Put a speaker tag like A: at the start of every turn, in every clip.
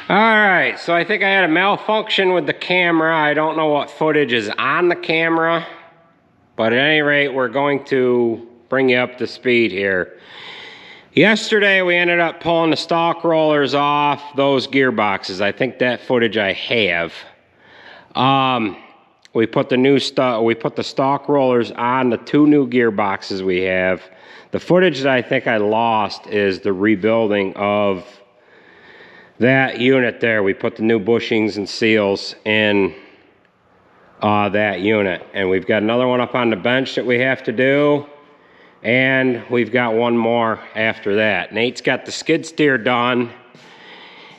A: Alright, so I think I had a malfunction with the camera. I don't know what footage is on the camera, but at any rate, we're going to bring you up to speed here. Yesterday, we ended up pulling the stalk rollers off those gearboxes. I think that footage I have. We put the stalk rollers on the two new gearboxes we have. The footage that I think I lost is the rebuilding of that unit there. We put the new bushings and seals in that unit. And we've got another one up on the bench that we have to do. And we've got one more after that. Nate's got the skid steer done.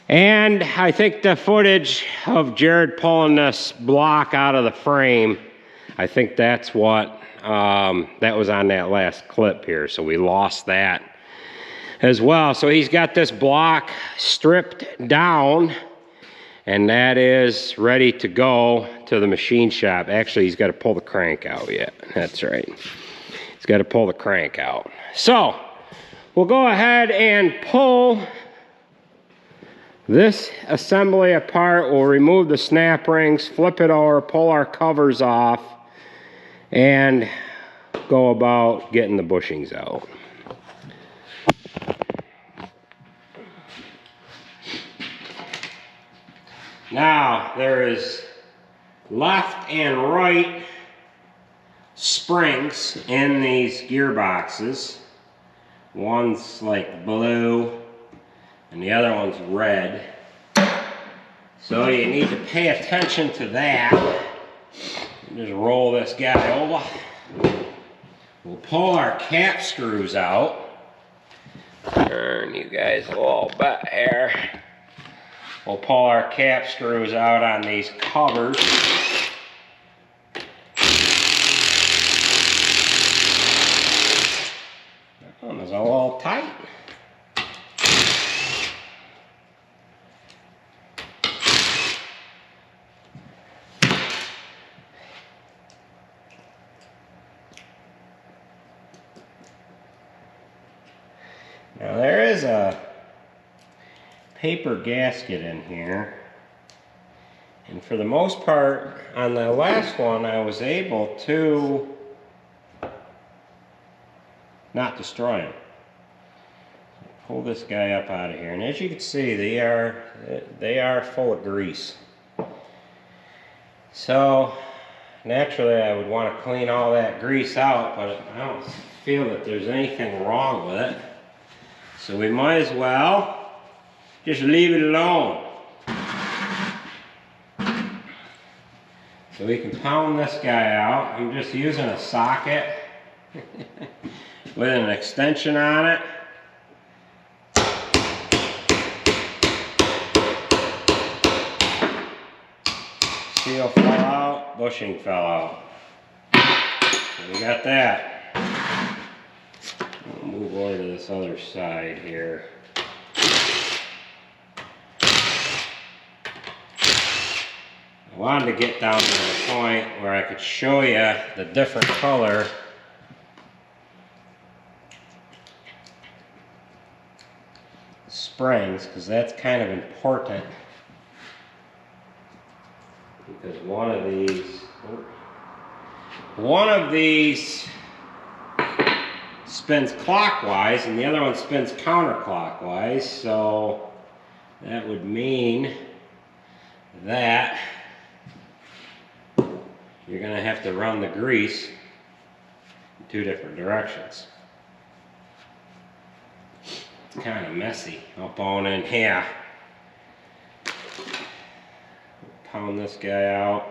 A: And I think the footage of Jered pulling this block out of the frame, I think that's what, that was on that last clip here. So we lost that as well. So he's got this block stripped down, and that is ready to go to the machine shop. Actually, he's got to pull the crank out yet. That's right. He's got to pull the crank out. So we'll go ahead and pull this assembly apart. We'll remove the snap rings, flip it over, pull our covers off, and go about getting the bushings out. Now, there is left and right springs in these gearboxes. One's like blue and the other one's red. So you need to pay attention to that. Just roll this guy over. We'll pull our cap screws out. Turn you guys a little bit here. We'll pull our cap screws out on these covers. That one is a little tight. Now there is a paper gasket in here, and for the most part on the last one I was able to not destroy them. Pull this guy up out of here, and as you can see they are full of grease. So naturally I would want to clean all that grease out, but I don't feel that there's anything wrong with it, so we might as well just leave it alone. So we can pound this guy out. I'm just using a socket with an extension on it. Seal fell out, bushing fell out. So we got that. We'll move over to this other side here. I wanted to get down to the point where I could show you the different color springs, because that's kind of important, because one of these spins clockwise and the other one spins counterclockwise, so that would mean that you're going to have to run the grease in two different directions. It's kind of messy up on in here. Pound this guy out.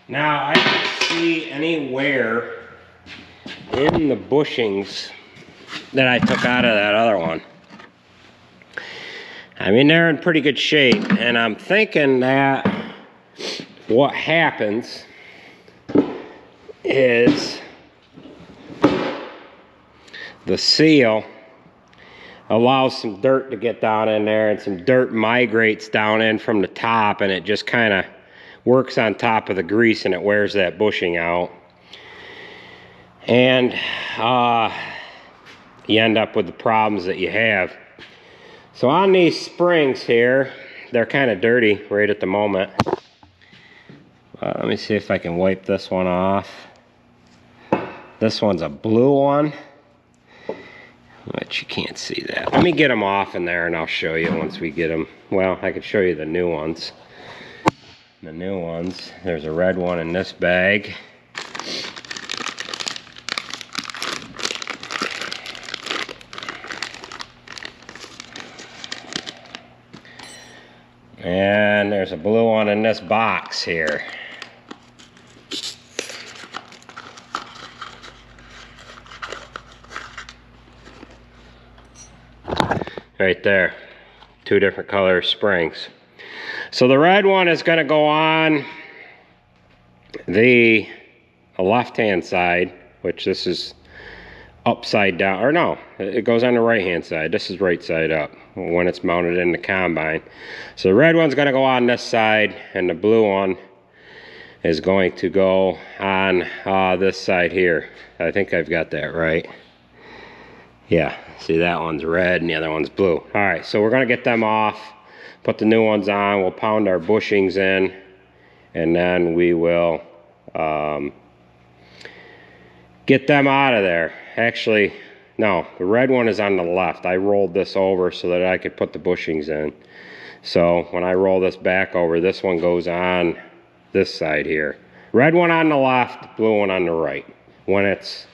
A: Now I don't see anywhere in the bushings that I took out of that other one. I mean, they're in pretty good shape, and I'm thinking that what happens is the seal allows some dirt to get down in there, and some dirt migrates down in from the top, and it just kind of works on top of the grease and it wears that bushing out. And you end up with the problems that you have. So on these springs here, they're kind of dirty right at the moment. Let me see if I can wipe this one off. This one's a blue one, but you can't see that. Let me get them off in there and I'll show you once we get them. Well, I can show you the new ones. The new ones, there's a red one in this bag. And there's a blue one in this box here. Right there, 2 different color springs. So the red one is going to go on the left-hand side, which this is upside down, or no, it goes on the right-hand side. This is right side up when it's mounted in the combine. So the red one's going to go on this side, and the blue one is going to go on this side here. I think I've got that right. Yeah, see, that one's red and the other one's blue. All right, so we're going to get them off, put the new ones on, we'll pound our bushings in, and then we will get them out of there. Actually, no, the red one is on the left. I rolled this over so that I could put the bushings in. So when I roll this back over, this one goes on this side here. Red one on the left, blue one on the right. When it's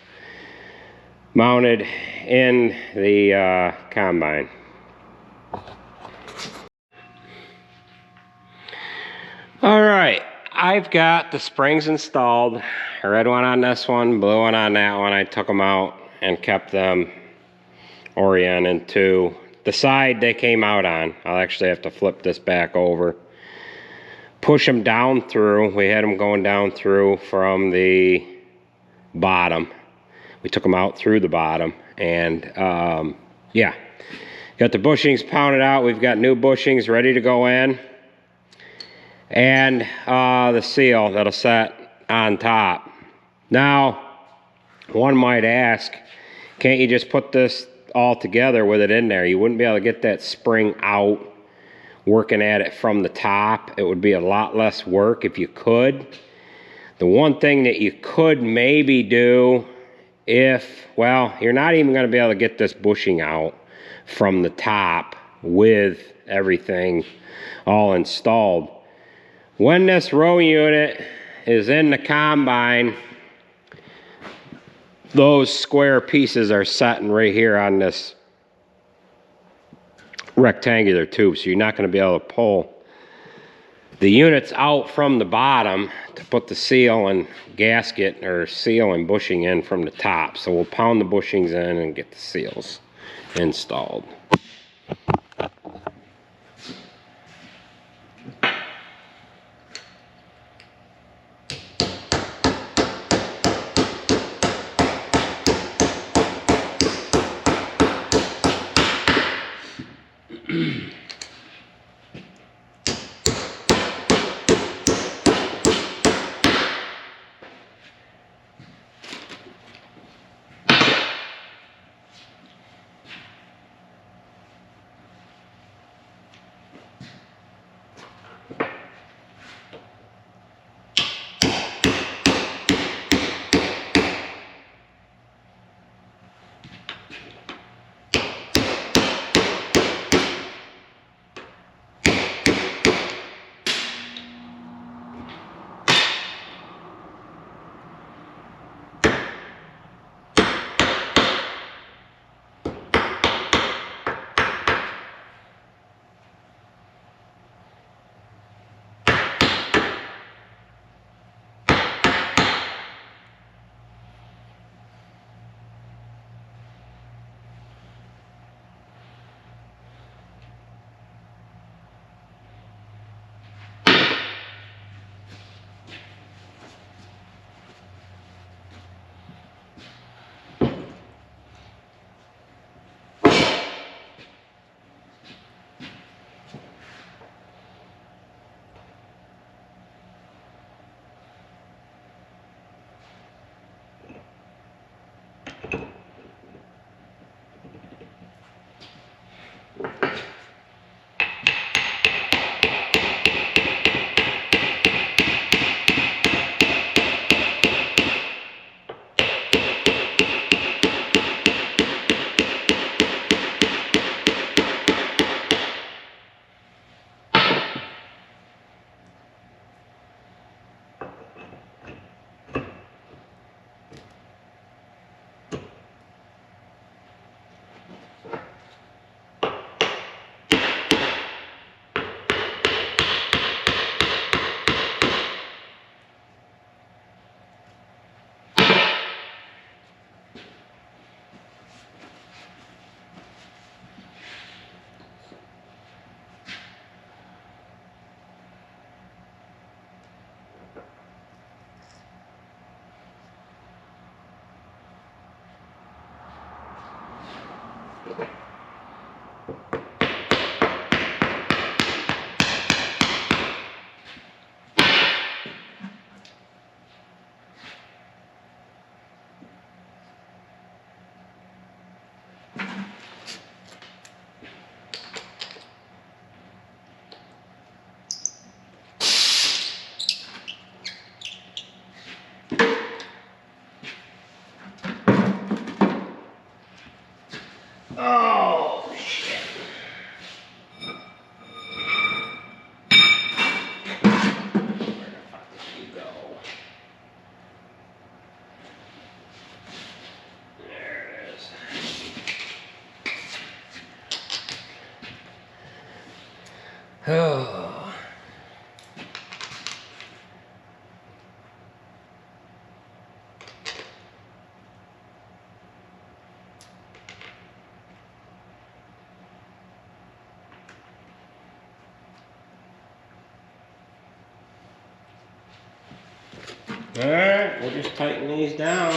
A: mounted in the combine. All right, I've got the springs installed. A red one on this one, blue one on that one. I took them out and kept them oriented to the side they came out on. I'll actually have to flip this back over. Push them down through. We had them going down through from the bottom. We took them out through the bottom, and yeah, got the bushings pounded out. We've got new bushings ready to go in, and the seal that'll set on top. Now, one might ask, can't you just put this all together with it in there? You wouldn't be able to get that spring out working at it from the top. It would be a lot less work if you could. The one thing that you could maybe do, well, you're not even going to be able to get this bushing out from the top with everything all installed. When this row unit is in the combine, those square pieces are sitting right here on this rectangular tube, so you're not going to be able to pull the units out from the bottom to put the seal and gasket or seal and bushing in from the top. So we'll pound the bushings in and get the seals installed. Oh. Alright, we'll just tighten these down.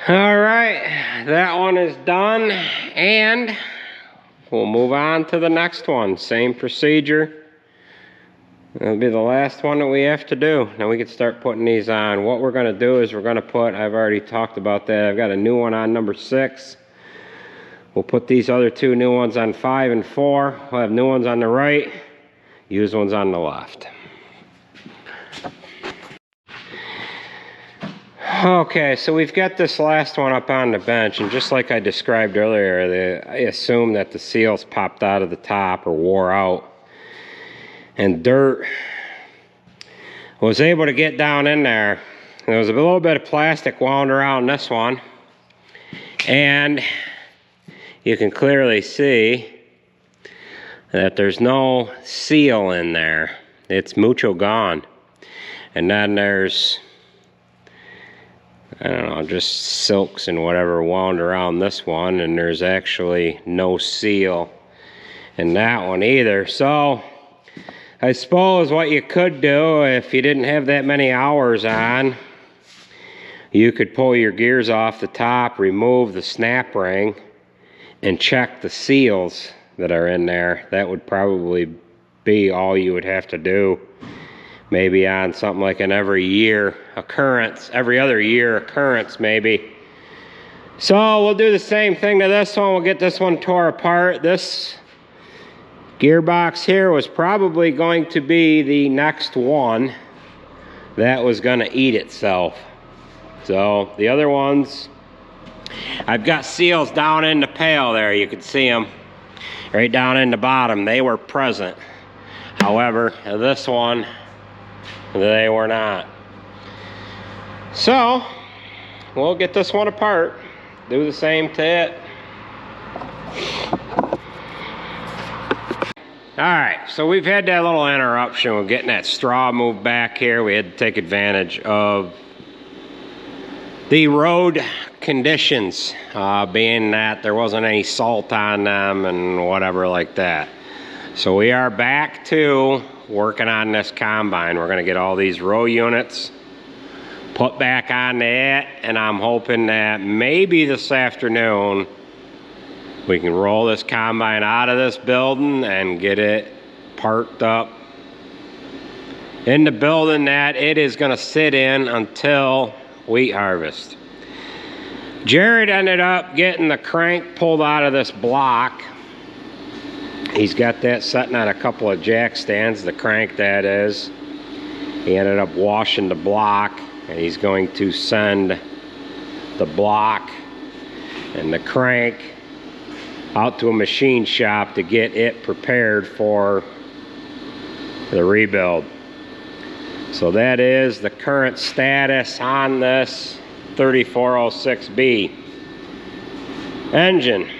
A: Alright, that one is done, and we'll move on to the next one. Same procedure. That'll be the last one that we have to do. Now we can start putting these on. What we're going to do is we're going to put, I've already talked about that, I've got a new one on number 6. We'll put these other two new ones on 5 and 4. We'll have new ones on the right, used ones on the left. Okay, so we've got this last one up on the bench, and just like I described earlier, I assume that the seals popped out of the top or wore out, and dirt was able to get down in there. There was a little bit of plastic wound around this one, and you can clearly see that there's no seal in there. It's mucho gone. And then there's, I don't know, just silks and whatever wound around this one, and there's actually no seal in that one either. So I suppose what you could do, if you didn't have that many hours on, you could pull your gears off the top, remove the snap ring, and check the seals that are in there. That would probably be all you would have to do. Maybe on something like an every year occurrence, every other year occurrence maybe. So we'll do the same thing to this one. We'll get this one tore apart. This gearbox here was probably going to be the next one that was going to eat itself. So the other ones, I've got seals down in the pail there. You can see them right down in the bottom. They were present. However, this one, they were not. So we'll get this one apart, do the same to it. Alright, so we've had that little interruption with getting that straw moved back here. We had to take advantage of the road conditions, being that there wasn't any salt on them and whatever like that. So we are back to working on this combine. We're going to get all these row units put back on that, and I'm hoping that maybe this afternoon we can roll this combine out of this building and get it parked up in the building that it is going to sit in until wheat harvest. Jered ended up getting the crank pulled out of this block. He's got that sitting on a couple of jack stands, the crank that is. He ended up washing the block, and he's going to send the block and the crank out to a machine shop to get it prepared for the rebuild. So that is the current status on this 3406B engine.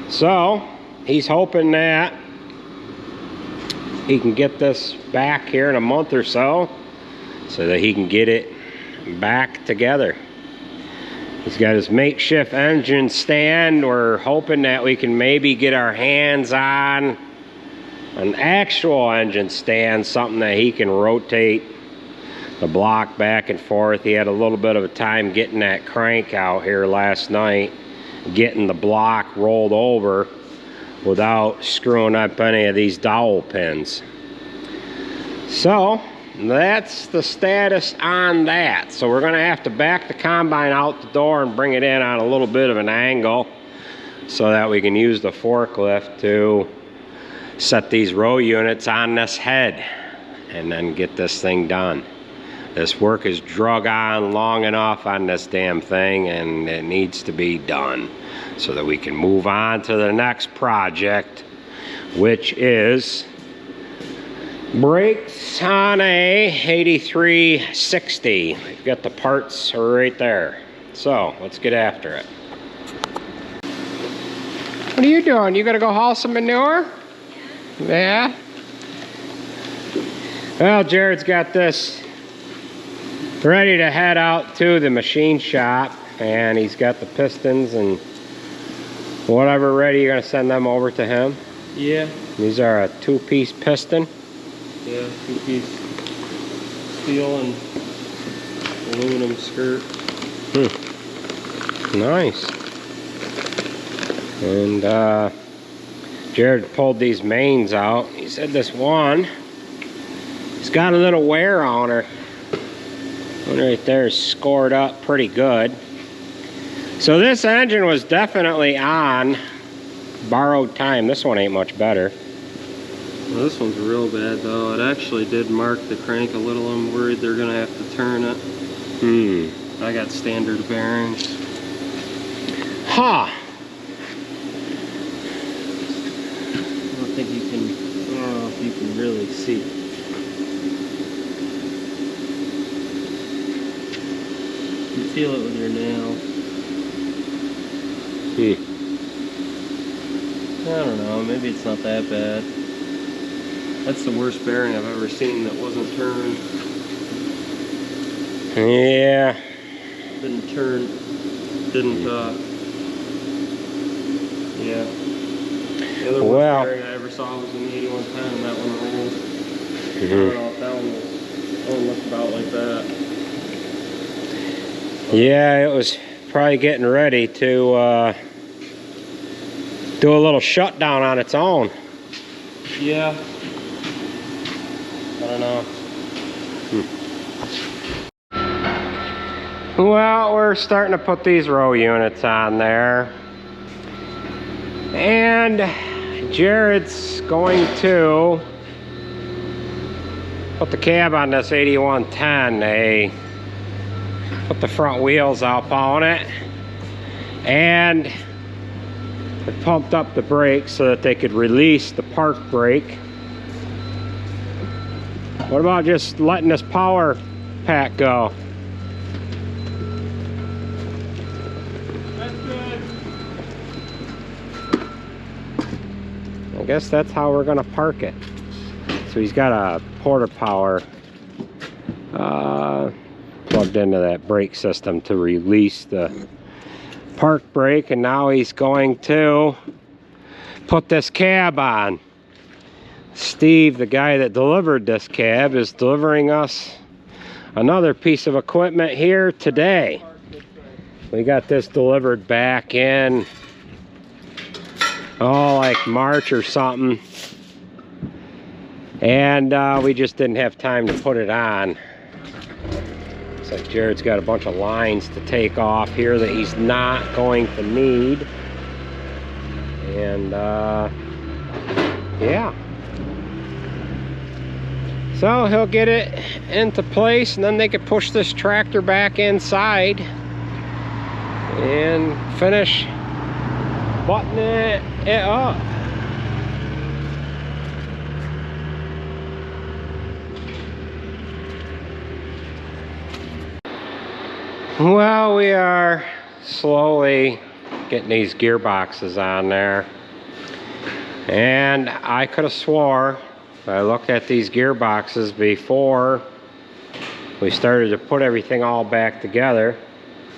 A: So he's hoping that he can get this back here in a month or so that he can get it back together. He's got his makeshift engine stand. We're hoping that we can maybe get our hands on an actual engine stand, something that he can rotate the block back and forth. He had a little bit of a time getting that crank out here last night, getting the block rolled over without screwing up any of these dowel pins. So that's the status on that. So we're going to have to back the combine out the door and bring it in on a little bit of an angle so that we can use the forklift to set these row units on this head and then get this thing done. This work is drug on long enough on this damn thing, and it needs to be done so that we can move on to the next project, which is brakes on a 8360. We've got the parts right there. So let's get after it. What are you doing? You gonna go haul some manure? Yeah. Well, Jared's got this ready to head out to the machine shop, and he's got the pistons and whatever ready. You're gonna send them over to him?
B: Yeah.
A: These are a 2-piece piston.
B: Yeah, 2-piece steel and aluminum skirt.
A: Nice. And Jared pulled these mains out. He said this one, it's got a little wear on her. One right there is scored up pretty good. So this engine was definitely on borrowed time. This one ain't much better.
B: Well, this one's real bad though. It actually did mark the crank a little. I'm worried they're gonna have to turn it. I got standard bearings.
A: Huh.
B: I don't think you can, I don't know if you can really see. You feel it with your nail. I don't know, maybe it's not that bad. That's the worst bearing I've ever seen that wasn't turned.
A: Yeah.
B: Didn't turn, didn't, yeah. The other worst bearing I ever saw was in the 8110, and that one rolled. I don't know if that one looked about like that.
A: Yeah, it was probably getting ready to do a little shutdown on its own.
B: Yeah. I don't know.
A: Well, we're starting to put these row units on there. And Jared's going to put the cab on this 8110. They put the front wheels up on it. And they pumped up the brakes so that they could release the park brake. What about just letting this power pack go?
B: That's good.
A: I guess that's how we're gonna park it. So he's got a porta power plugged into that brake system to release the park brake, and now he's going to put this cab on. Steve, the guy that delivered this cab, is delivering us another piece of equipment here today. We got this delivered back in, like March or something. And we just didn't have time to put it on. Looks like Jared's got a bunch of lines to take off here that he's not going to need. And yeah. So he'll get it into place, and then they could push this tractor back inside and finish buttoning it up. Well, we are slowly getting these gearboxes on there. And I could have swore, I looked at these gearboxes before we started to put everything all back together.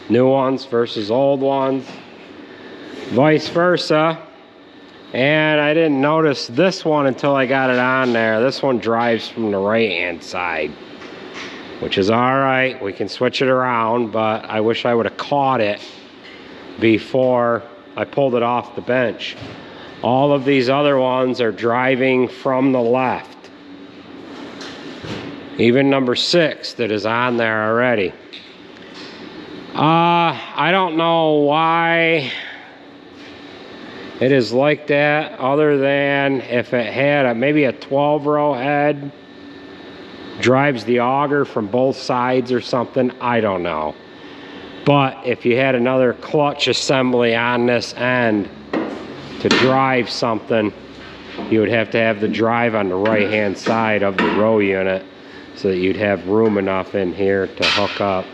A: New ones versus old ones, vice versa. And I didn't notice this one until I got it on there. This one drives from the right-hand side, which is all right. We can switch it around, but I wish I would have caught it before I pulled it off the bench. All of these other ones are driving from the left. Even number 6 that is on there already. I don't know why it is like that, other than if it had maybe a 12-row head, drives the auger from both sides or something. I don't know. But if you had another clutch assembly on this end to drive something, you would have to have the drive on the right-hand side of the row unit so that you'd have room enough in here to hook up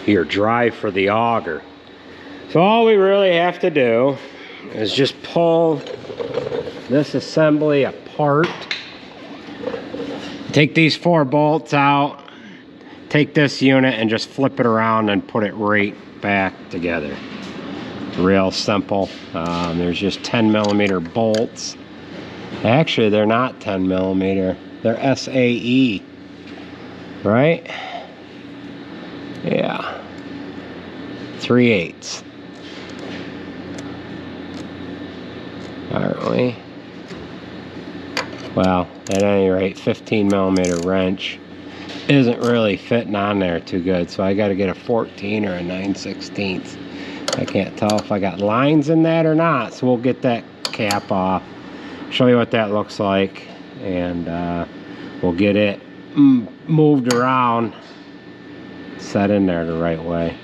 A: your drive for the auger. So all we really have to do is just pull this assembly apart, take these 4 bolts out, take this unit and just flip it around and put it right back together. Real simple. There's just 10mm bolts. Actually, they're not 10mm. They're SAE, right? Yeah. 3/8. Aren't we? Well, at any rate, 15mm wrench isn't really fitting on there too good, so I got to get a 14 or a 9/16. I can't tell if I got lines in that or not, so we'll get that cap off, show you what that looks like, and we'll get it moved around, set in there the right way.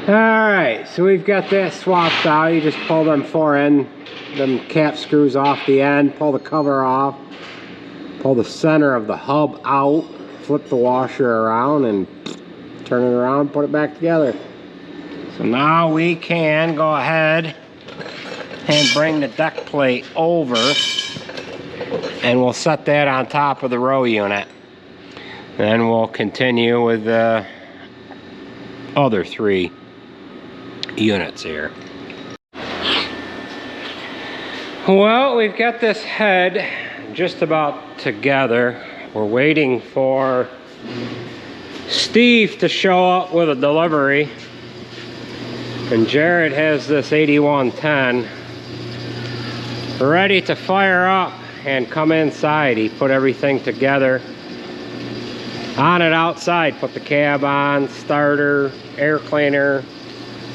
A: Alright, so we've got that swapped out. You just pull them them cap screws off the end, pull the cover off, pull the center of the hub out, flip the washer around and turn it around, put it back together. So now we can go ahead and bring the deck plate over and we'll set that on top of the row unit. Then we'll continue with the other 3 units here. Well, we've got this head just about together. We're waiting for Steve to show up with a delivery. And Jered has this 8110 ready to fire up and come inside. He put everything together on it outside. Put the cab on, starter, air cleaner.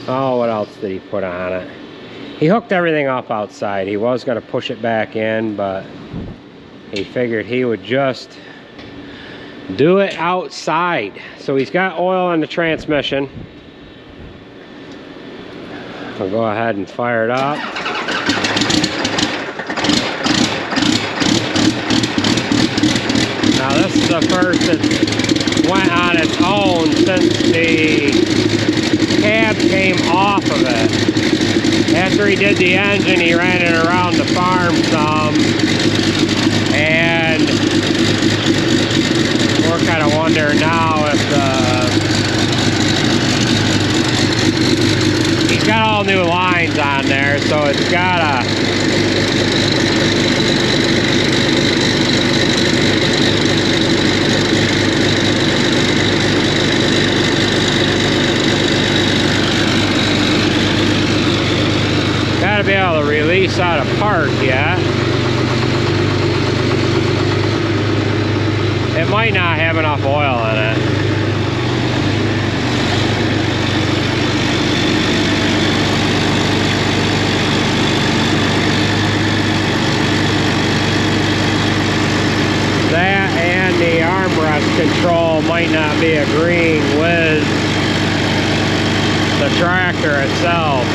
A: Oh, what else did he put on it? He hooked everything up outside. He was going to push it back in, but he figured he would just do it outside. So he's got oil in the transmission. I'll go ahead and fire it up. Now this is the first that went on its own since the cab came off of it. After he did the engine, he ran it around the farm some, and we're kind of wondering now if he's got all new lines on there, so it's gotta be able to release out of park yet. It might not have enough oil in it. That and the armrest control might not be agreeing with the tractor itself.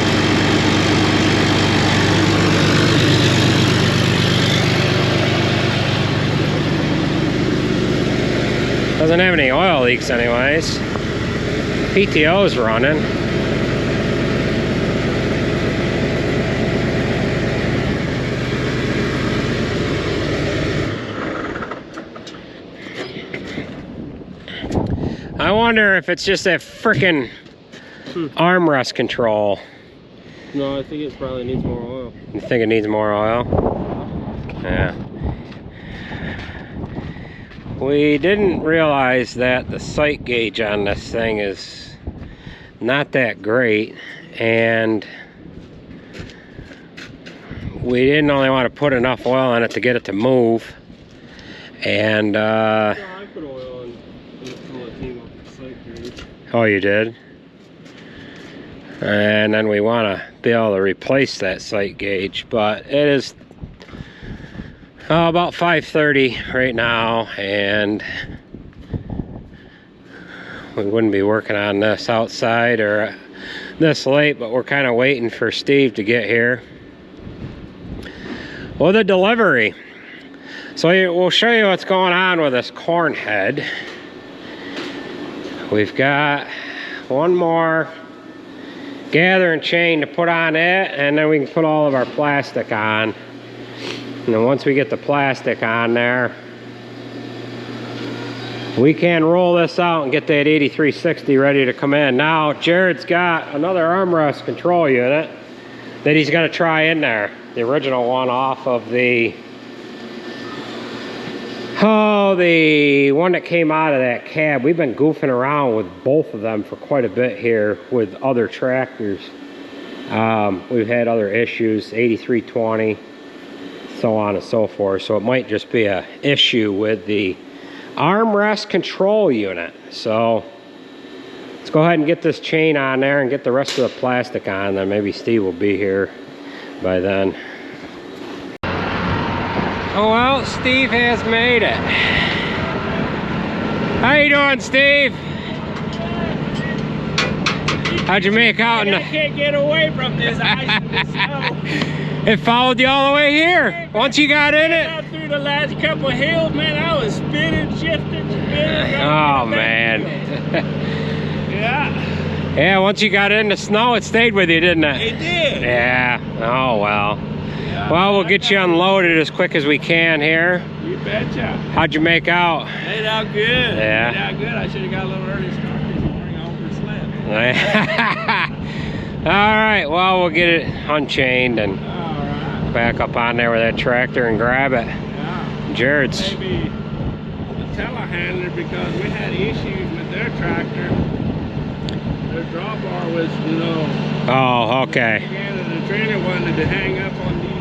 A: Doesn't have any oil leaks anyways. PTO's running. I wonder if it's just that frickin' armrest control.
B: No, I think it probably needs more oil.
A: You think it needs more oil? Yeah. We didn't realize that the sight gauge on this thing is not that great, and we didn't only want to put enough oil in it to get it to move. And
B: I put oil in the sight gauge.
A: Oh, you did? And then we want to be able to replace that sight gauge, but it is about 5:30 right now, and we wouldn't be working on this outside or this late, but we're kind of waiting for Steve to get here. Well, the delivery. So we'll show you what's going on with this corn head. We've got one more gathering chain to put on it, and then we can put all of our plastic on. And then once we get the plastic on there, we can roll this out and get that 8360 ready to come in. Now, Jered's got another armrest control unit that he's going to try in there. The original one off of the one that came out of that cab. We've been goofing around with both of them for quite a bit here with other tractors. We've had other issues, 8320. So on and so forth. So it might just be an issue with the armrest control unit. So let's go ahead and get this chain on there and get the rest of the plastic on. Then maybe Steve will be here by then. Oh well, Steve has made it. How you doing, Steve? How'd you make out?
C: I can't get away from this ice and the snow.
A: It followed you all the way here. Once you got in it.
C: Through the last couple of hills, man, I was spinning, shifting, spinning.
A: Oh man.
C: Yeah.
A: Yeah, once you got in the snow, it stayed with you, didn't it?
C: It did.
A: Yeah. Oh well.
C: Yeah,
A: Well, we'll get you unloaded as quick as we can here.
C: You betcha.
A: How'd you make out?
C: Made out good.
A: Yeah.
C: Made out good. I should have got a little early start this morning. I overslept.
A: All right. Well, we'll get it unchained and
C: All right.
A: back up on there with that tractor and grab it.
C: Yeah.
A: Jered's.
C: Maybe a telehandler, because we had issues with their tractor. Their drawbar was, you know.
A: Oh, okay.
C: Again, and the trailer wanted to hang up on these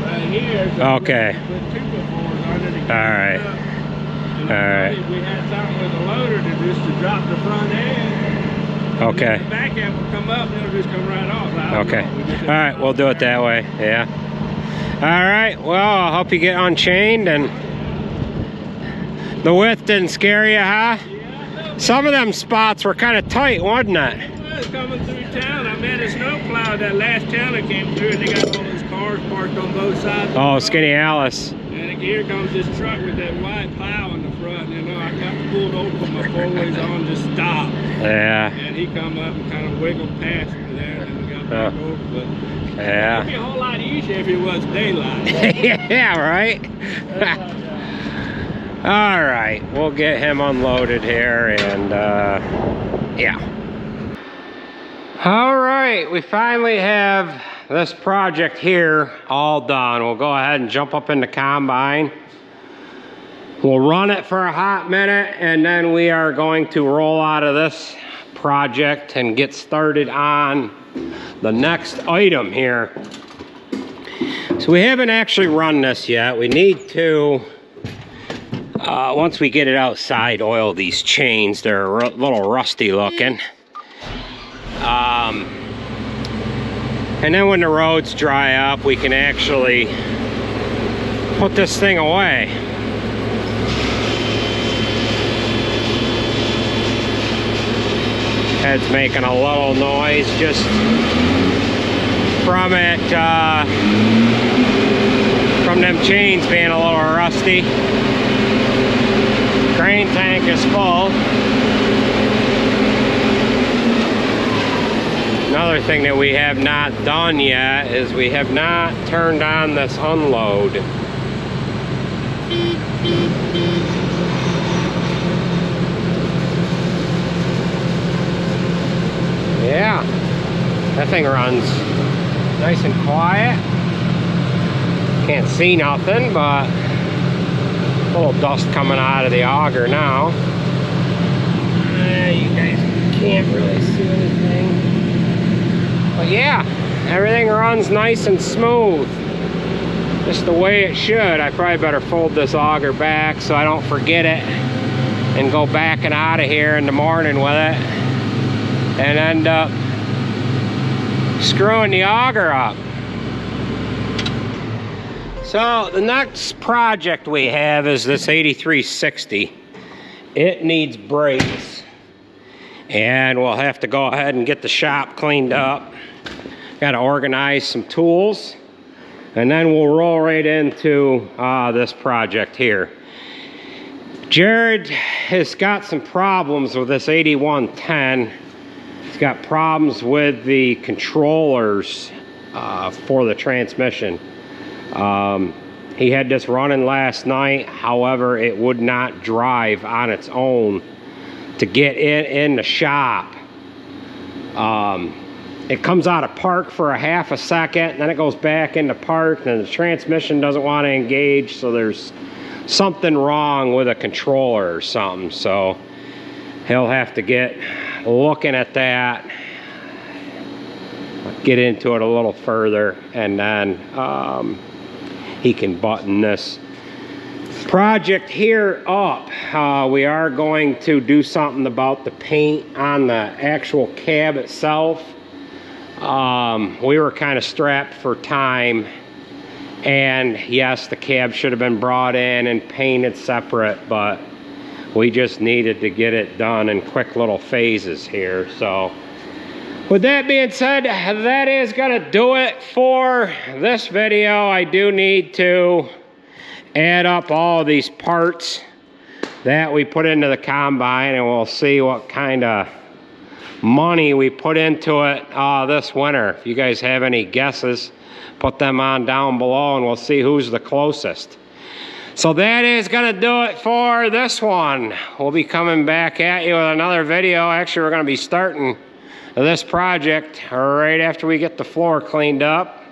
C: right here. So
A: Okay.
C: we put 2 befores on it.
A: All right.
C: And
A: All right.
C: we had something with a loader to just to drop the front end.
A: Okay.
C: And the back end will come up and it'll just come right off. I don't
A: Okay.
C: know. We just
A: All right. We'll do it that way. Yeah. All right. Well, I hope you get unchained and the width didn't scare you, huh?
C: Yeah,
A: Some of them spots were kind of tight, wasn't it?
C: it was coming through town. I met a snowplow that last town that came through, and they got all those cars parked on both sides.
A: Oh, Skinny Alice.
C: And here comes this truck with that white plow in the front. You know, I got pulled over, put my 4-ways on to stop.
A: Yeah.
C: And he come up and kind of wiggled past me there, and then we got back over. But
A: Yeah.
C: it'd be a whole lot easier if it was daylight.
A: Yeah, right? All right, we'll get him unloaded here and yeah. All right, we finally have this project here all done. We'll go ahead and jump up in the combine. We'll run it for a hot minute and then we are going to roll out of this project and get started on the next item here. So we haven't actually run this yet. We need to, once we get it outside, oil these chains. They're a little rusty looking. And then when the roads dry up, we can actually put this thing away. Head's making a little noise just from it, from them chains being a little rusty. Crane tank is full. Another thing that we have not done yet is we have not turned on this unload. Yeah, that thing runs nice and quiet. Can't see nothing, but a little dust coming out of the auger now. You guys can't really see anything. But yeah, everything runs nice and smooth. Just the way it should. I probably better fold this auger back so I don't forget it and go backing out of here in the morning with it and end up screwing the auger up. So the next project we have is this 8360. It needs brakes. And we'll have to go ahead and get the shop cleaned up. Got to organize some tools. And then we'll roll right into this project here. Jered has got some problems with this 8110. He's got problems with the controllers for the transmission. He had this running last night, however, it would not drive on its own to get in the shop. It comes out of park for a half a second, and then it goes back into park, and the transmission doesn't want to engage, so there's something wrong with a controller or something. So he'll have to get looking at that, get into it a little further, and then he can button this project here up. We are going to do something about the paint on the actual cab itself. We were kind of strapped for time, and yes, the cab should have been brought in and painted separate, but We just needed to get it done in quick little phases here. So with that being said, that is gonna do it for this video. I do need to add up all these parts that we put into the combine, and we'll see what kind of money we put into it this winter. If you guys have any guesses, put them on down below and we'll see who's the closest. So that is gonna do it for this one. We'll be coming back at you with another video. Actually, we're gonna be starting this project right after we get the floor cleaned up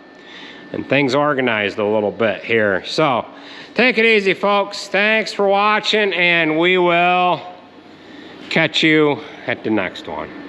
A: and things organized a little bit here. So take it easy, folks. Thanks for watching, and we will catch you at the next one.